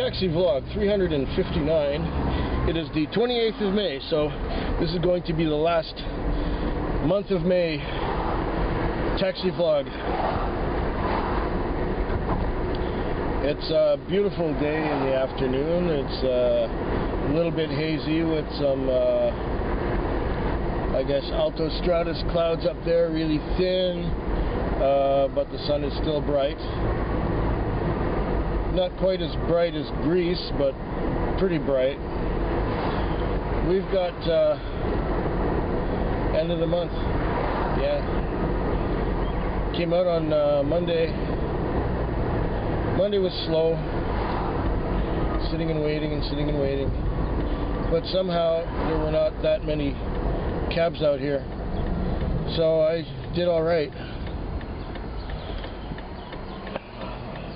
Taxi Vlog 359. It is the 28th of May, so this is going to be the last month of May taxi vlog. It's a beautiful day in the afternoon. It's a little bit hazy with some, I guess, alto stratus clouds up there, really thin, but the sun is still bright. Not quite as bright as Greece, but pretty bright. We've got end of the month. Yeah. Came out on Monday. Monday was slow. Sitting and waiting and sitting and waiting. But somehow there were not that many cabs out here. So I did alright.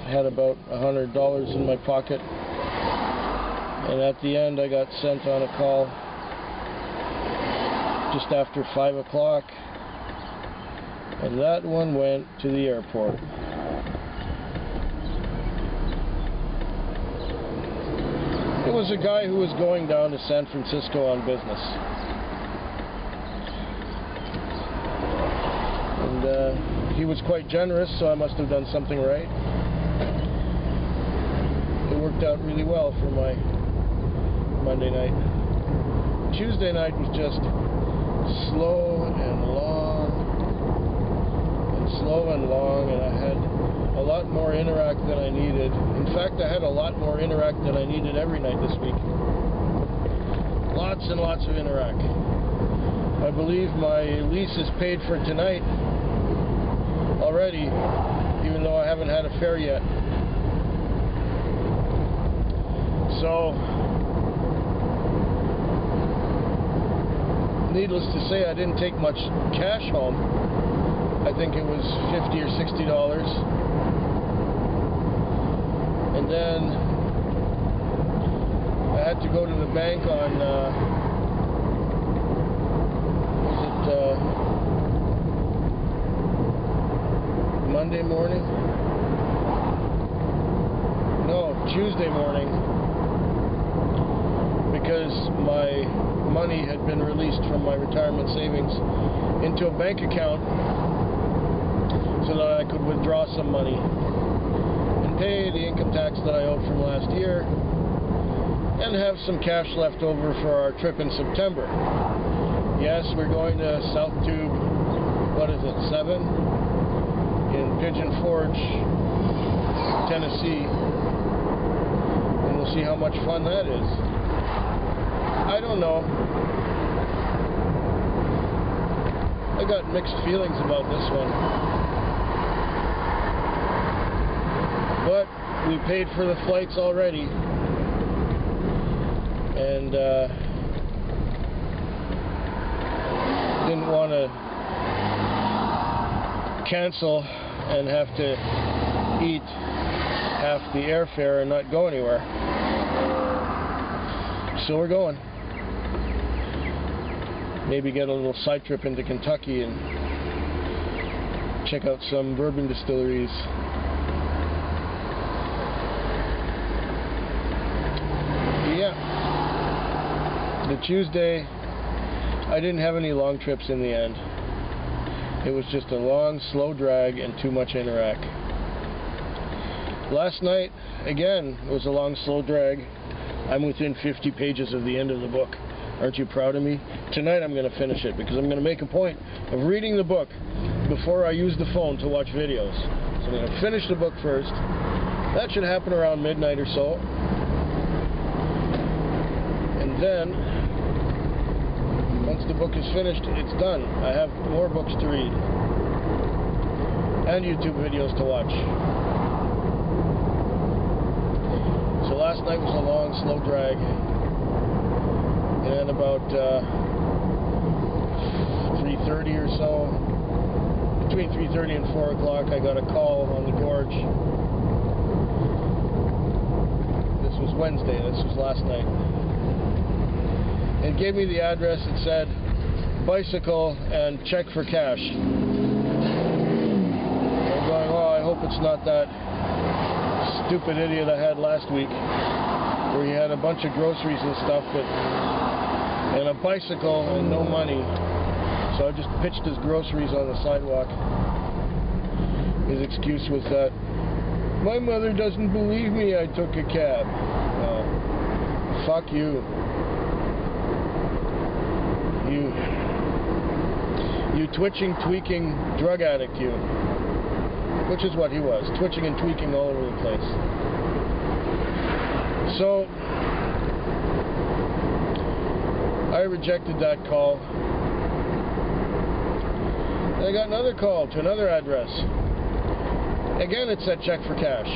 Had about $100 in my pocket. And at the end I got sent on a call just after 5 o'clock, and that one went to the airport. It was a guy who was going down to San Francisco on business. And he was quite generous, so I must have done something right. It worked out really well for my Monday night. Tuesday night was just slow and long, and I had a lot more interact than I needed. In fact, I had a lot more interact than I needed every night this week. Lots and lots of interact. I believe my lease is paid for tonight already, even though I haven't had a fare yet. So, needless to say, I didn't take much cash home. I think it was $50 or $60. And then I had to go to the bank on, Monday morning? No, Tuesday morning. Because my money had been released from my retirement savings into a bank account so that I could withdraw some money and pay the income tax that I owed from last year and have some cash left over for our trip in September. Yes, we're going to South Tube, what is it, 7? In Pigeon Forge, Tennessee, and we'll see how much fun that is. I don't know. I got mixed feelings about this one. But we paid for the flights already. And didn't want to cancel and have to eat half the airfare and not go anywhere. So we're going. Maybe get a little side trip into Kentucky and check out some bourbon distilleries. Yeah. The Tuesday, I didn't have any long trips in the end. It was just a long, slow drag and too much interact. Last night, again, it was a long, slow drag. I'm within 50 pages of the end of the book. Aren't you proud of me? Tonight I'm going to finish it because I'm going to make a point of reading the book before I use the phone to watch videos. So I'm going to finish the book first. That should happen around midnight or so. And then, once the book is finished, it's done. I have more books to read. And YouTube videos to watch. So last night was a long, slow drag. And about 3:30 or so, between 3:30 and 4 o'clock, I got a call on the Gorge. This was Wednesday, this was last night. It gave me the address. It said bicycle and check for cash. I'm going, oh, I hope it's not that stupid idiot I had last week, where he had a bunch of groceries and stuff, and a bicycle and no money. So I just pitched his groceries on the sidewalk. His excuse was that my mother doesn't believe me I took a cab. Fuck you. You twitching, tweaking drug addict, you. Which is what he was, twitching and tweaking all over the place. So I rejected that call. And I got another call to another address. Again, it said check for cash.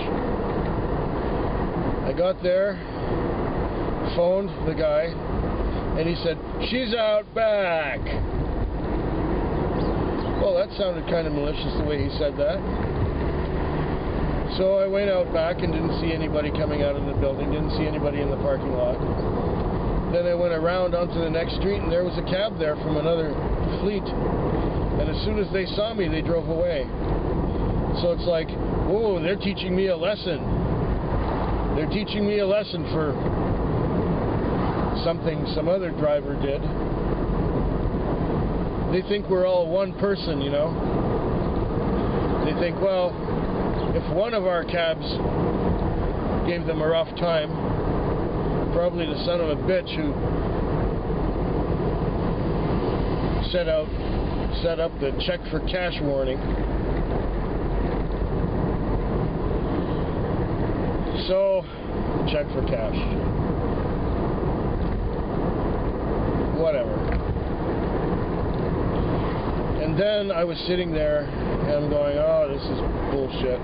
I got there, phoned the guy, and he said, she's out back. Well, that sounded kind of malicious the way he said that. So I went out back and didn't see anybody coming out of the building, didn't see anybody in the parking lot. Then I went around onto the next street, and there was a cab there from another fleet. And as soon as they saw me, they drove away. So it's like, whoa, they're teaching me a lesson. They're teaching me a lesson for something some other driver did. They think we're all one person, you know. They think, well, if one of our cabs gave them a rough time, probably the son of a bitch who set up the check for cash warning. So, check for cash. Whatever. And then I was sitting there and I'm going, oh, this is bullshit.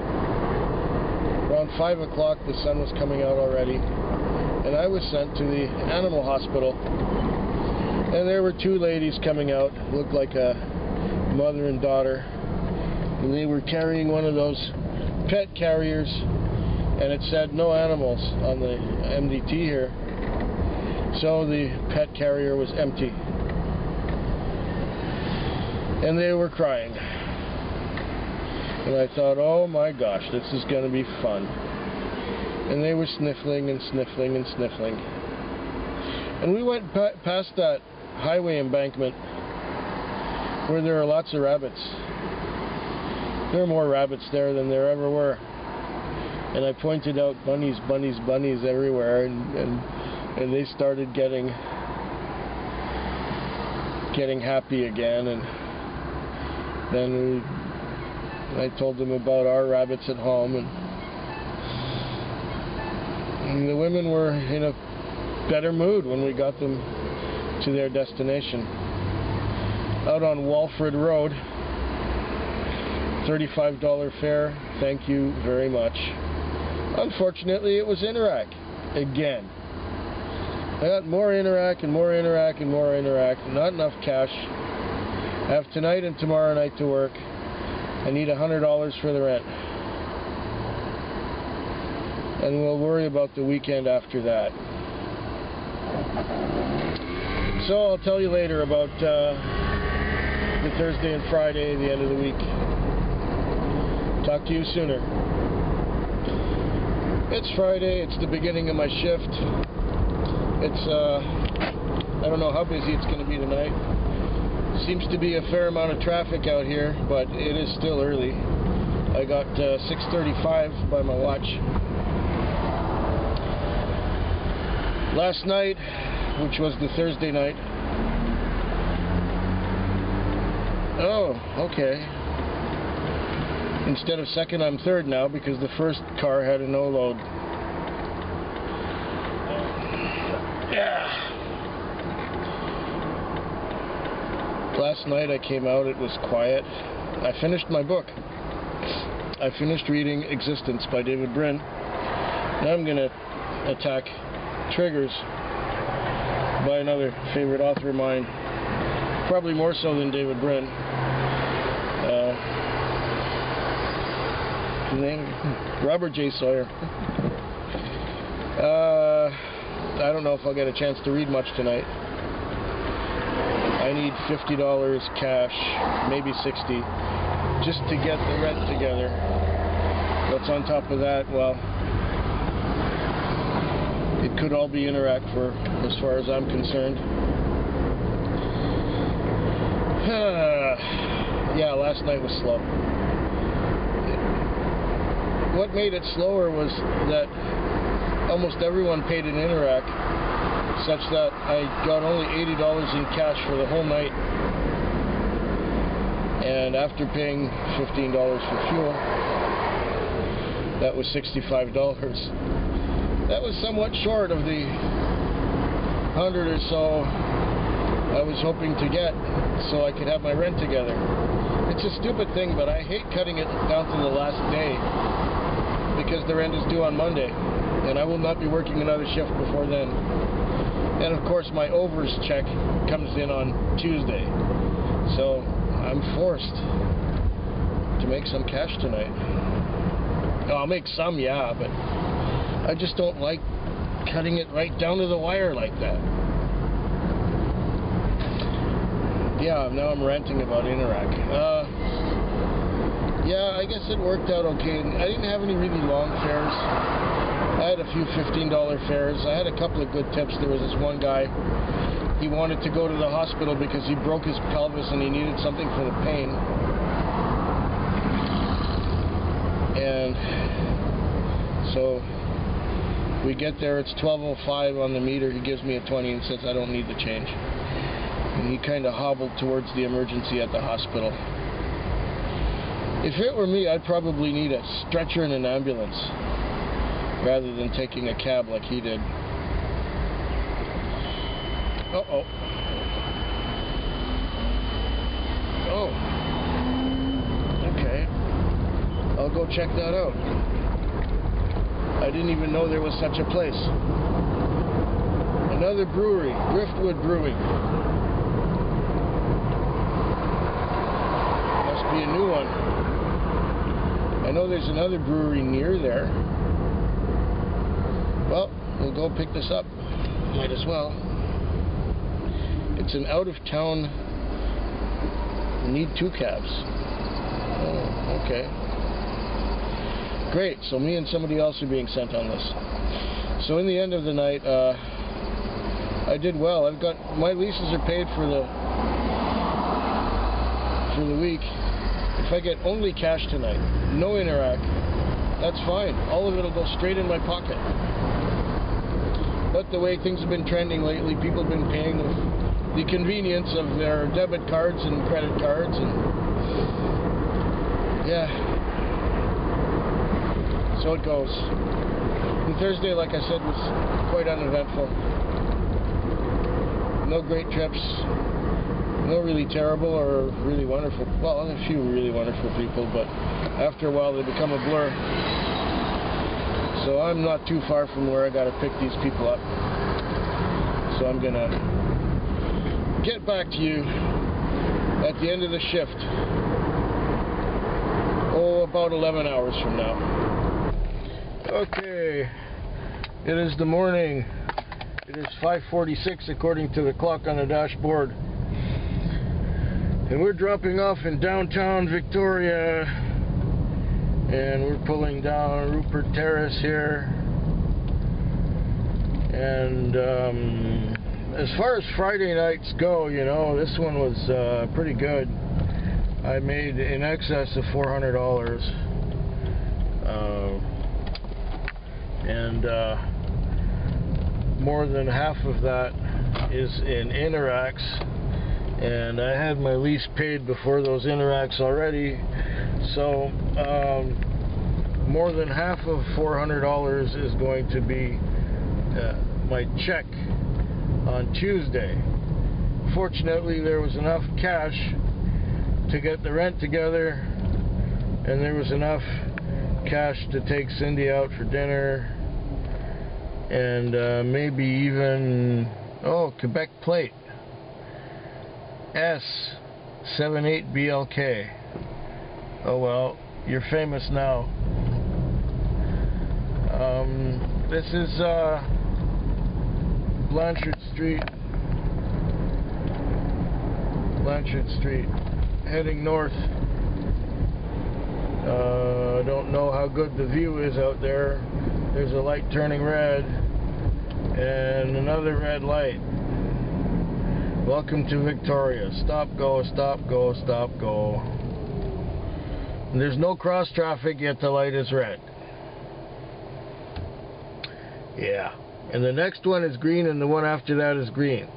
Around 5 o'clock the sun was coming out already, and I was sent to the animal hospital. And there were two ladies coming out, looked like a mother and daughter, and they were carrying one of those pet carriers, and it said no animals on the MDT here, so the pet carrier was empty. And they were crying. And I thought, oh my gosh, this is going to be fun. And they were sniffling and sniffling and sniffling. And we went past that highway embankment where there are lots of rabbits. There are more rabbits there than there ever were. And I pointed out bunnies, bunnies, bunnies everywhere, and they started getting happy again. And then I told them about our rabbits at home, and the women were in a better mood when we got them to their destination. Out on Walford Road, $35 fare, thank you very much. Unfortunately, it was Interac again. I got more Interac and more Interac and more Interac, not enough cash. I have tonight and tomorrow night to work. I need $100 for the rent. And we'll worry about the weekend after that. So I'll tell you later about the Thursday and Friday, the end of the week. Talk to you sooner. It's Friday, it's the beginning of my shift. It's, I don't know how busy it's going to be tonight. Seems to be a fair amount of traffic out here, but it is still early. I got 6:35 by my watch. Last night, which was the Thursday night. Oh, okay. Instead of second, I'm third now because the first car had a no load. Yeah. Last night I came out, it was quiet. I finished my book. I finished reading Existence by David Brin. Now I'm going to attack Triggers by another favorite author of mine. Probably more so than David Brin. His name? Robert J. Sawyer. I don't know if I'll get a chance to read much tonight. I need $50 cash, maybe $60, just to get the rent together. What's on top of that? Well, It could all be Interac for as far as I'm concerned. Yeah, last night was slow. What made it slower was that almost everyone paid in Interac, such that I got only $80 in cash for the whole night. And after paying $15 for fuel, that was $65. That was somewhat short of the 100 or so I was hoping to get so I could have my rent together. It's a stupid thing, but I hate cutting it down to the last day because the rent is due on Monday and I will not be working another shift before then. And of course my overs check comes in on Tuesday, so I'm forced to make some cash tonight. Oh, I'll make some, yeah, but I just don't like cutting it right down to the wire like that. Yeah, now I'm ranting about Interac. Yeah, I guess it worked out okay. I didn't have any really long fares. I had a few $15 fares. I had a couple of good tips. There was this one guy, he wanted to go to the hospital because he broke his pelvis and he needed something for the pain. And so we get there, it's 12:05 on the meter. He gives me a 20 and says I don't need the change. And he kind of hobbled towards the emergency at the hospital. If it were me, I'd probably need a stretcher and an ambulance rather than taking a cab like he did. Uh-oh. Oh. Okay. I'll go check that out. I didn't even know there was such a place. Another brewery, Driftwood Brewing. Must be a new one. I know there's another brewery near there. Well, we'll go pick this up. Might as well. It's an out-of-town. Need 2 cabs. Oh, okay. Great. So me and somebody else are being sent on this. So in the end of the night, I did well. I've got my leases are paid for the week. If I get only cash tonight, no Interac, that's fine. All of it will go straight in my pocket. But the way things have been trending lately, people have been paying with the convenience of their debit cards and credit cards, and yeah, so it goes. And Thursday, like I said, was quite uneventful. No great trips. No really terrible or really wonderful. Well, a few really wonderful people, but after a while they become a blur. So I'm not too far from where I got to pick these people up. So I'm going to get back to you at the end of the shift. Oh, about 11 hours from now. Okay, it is the morning. It is 5:46 according to the clock on the dashboard. And we're dropping off in downtown Victoria, and we're pulling down Rupert Terrace here. And as far as Friday nights go, you know, this one was pretty good. I made in excess of $400, and more than half of that is in Interacs. And I had my lease paid before those Interacs already, so more than half of $400 is going to be my check on Tuesday. Fortunately, there was enough cash to get the rent together, and there was enough cash to take Cindy out for dinner, and maybe even, Quebec plate. S78BLK. Oh well, you're famous now. This is Blanchard Street, heading north. I don't know how good the view is out there. There's a light turning red. And another red light. Welcome to Victoria. Stop, go, stop, go, stop, go. And there's no cross traffic, yet the light is red. Yeah. And the next one is green, and the one after that is green.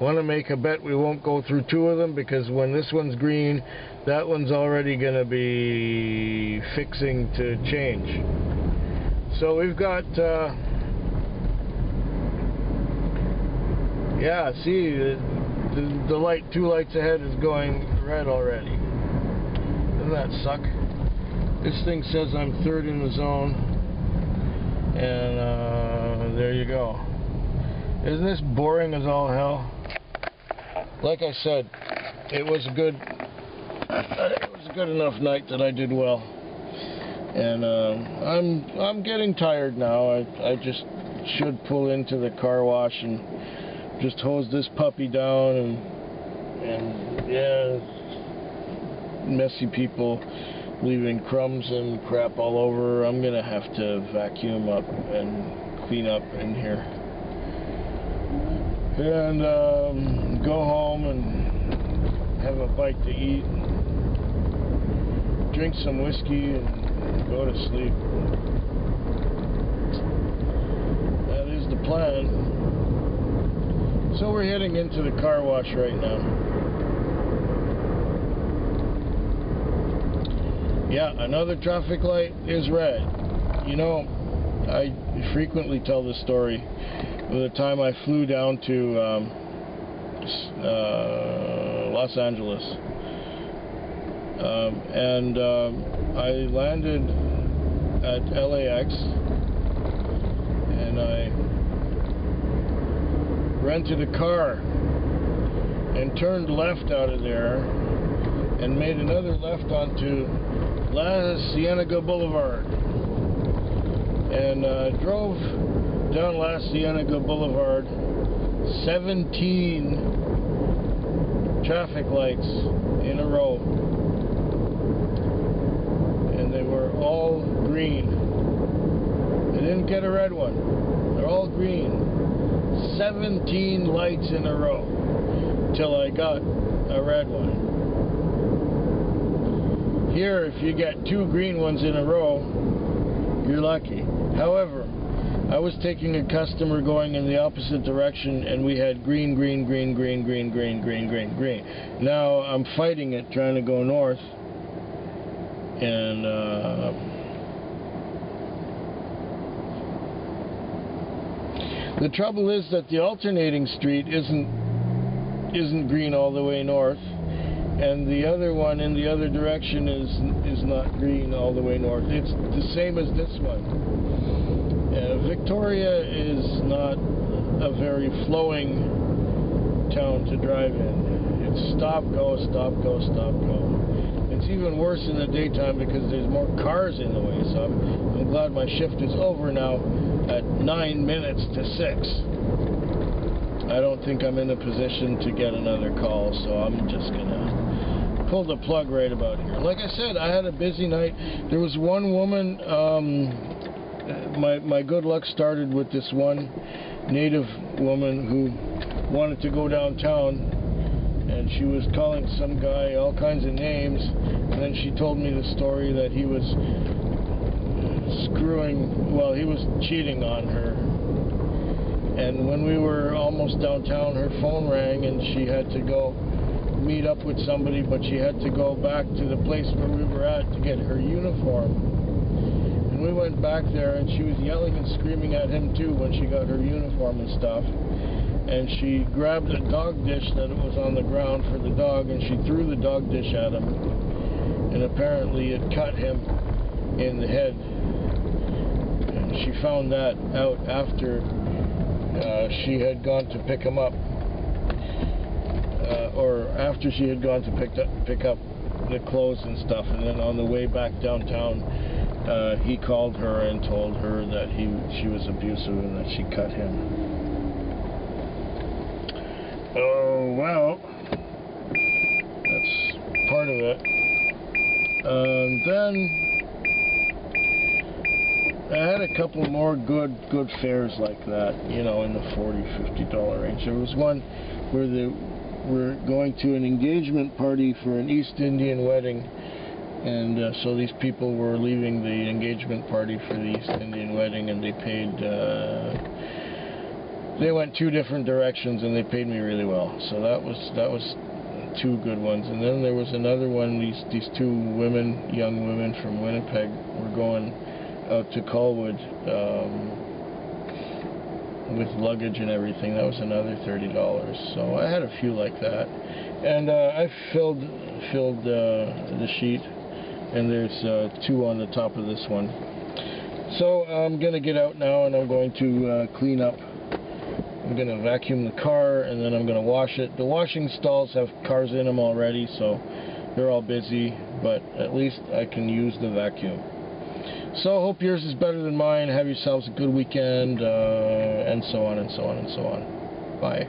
Want to make a bet we won't go through two of them, because when this one's green, that one's already going to be fixing to change. So we've got, yeah, see, the light, two lights ahead is going red already. Doesn't that suck? This thing says I'm third in the zone, and there you go. Isn't this boring as all hell? Like I said, it was a good enough night that I did well, and I'm getting tired now. I just should pull into the car wash and just hose this puppy down, and yeah, messy people leaving crumbs and crap all over. I'm gonna have to vacuum up and clean up in here, and go home and have a bite to eat, drink some whiskey, and go to sleep. That is the plan. So we're heading into the car wash right now. Yeah, another traffic light is red. You know, I frequently tell this story of the time I flew down to Los Angeles. And I landed at LAX, and I rented a car and turned left out of there and made another left onto La Cienega Boulevard, and drove down La Cienega Boulevard, 17 traffic lights in a row, and they were all green. I didn't get a red one. They're all green. 17 lights in a row till I got a red one. Here, if you get two green ones in a row, you're lucky. However, I was taking a customer going in the opposite direction, and we had green, green, green, green, green, green, green, green, green. Now I'm fighting it, trying to go north, and the trouble is that the alternating street isn't green all the way north, and the other one in the other direction is not green all the way north. It's the same as this one. Victoria is not a very flowing town to drive in. It's stop, go, stop, go, stop, go. It's even worse in the daytime because there's more cars in the way, so I'm glad my shift is over now at 9 minutes to 6. I don't think I'm in a position to get another call, so I'm just gonna pull the plug right about here. Like I said, I had a busy night. There was one woman, my good luck started with this one native woman who wanted to go downtown, and she was calling some guy all kinds of names, and then she told me the story that he was he was cheating on her. And when we were almost downtown, her phone rang, and she had to go meet up with somebody, but she had to go back to the place where we were at to get her uniform. And we went back there, and she was yelling and screaming at him too when she got her uniform and stuff. And she grabbed a dog dish that was on the ground for the dog, and she threw the dog dish at him. And apparently it cut him in the head. And she found that out after she had gone to pick him up, or after she had gone to pick up the clothes and stuff, and then on the way back downtown, he called her and told her that she was abusive and that she cut him. Oh well, that's part of it. Then I had a couple more good fares like that, you know, in the $40–50 range. There was one where we're going to an engagement party for an East Indian wedding, and so these people were leaving the engagement party for the East Indian wedding, and they paid, they went 2 different directions, and they paid me really well. So that was 2 good ones. And then there was another one, these 2 women, young women from Winnipeg, were going out to Colwood with luggage and everything. That was another $30. So I had a few like that, and I filled the sheet, and there's 2 on the top of this one. So I'm gonna get out now, and I'm going to clean up. I'm gonna vacuum the car, and then I'm gonna wash it. The washing stalls have cars in them already, so they're all busy, but at least I can use the vacuum. So, hope yours is better than mine. Have yourselves a good weekend, and so on and so on and so on. Bye.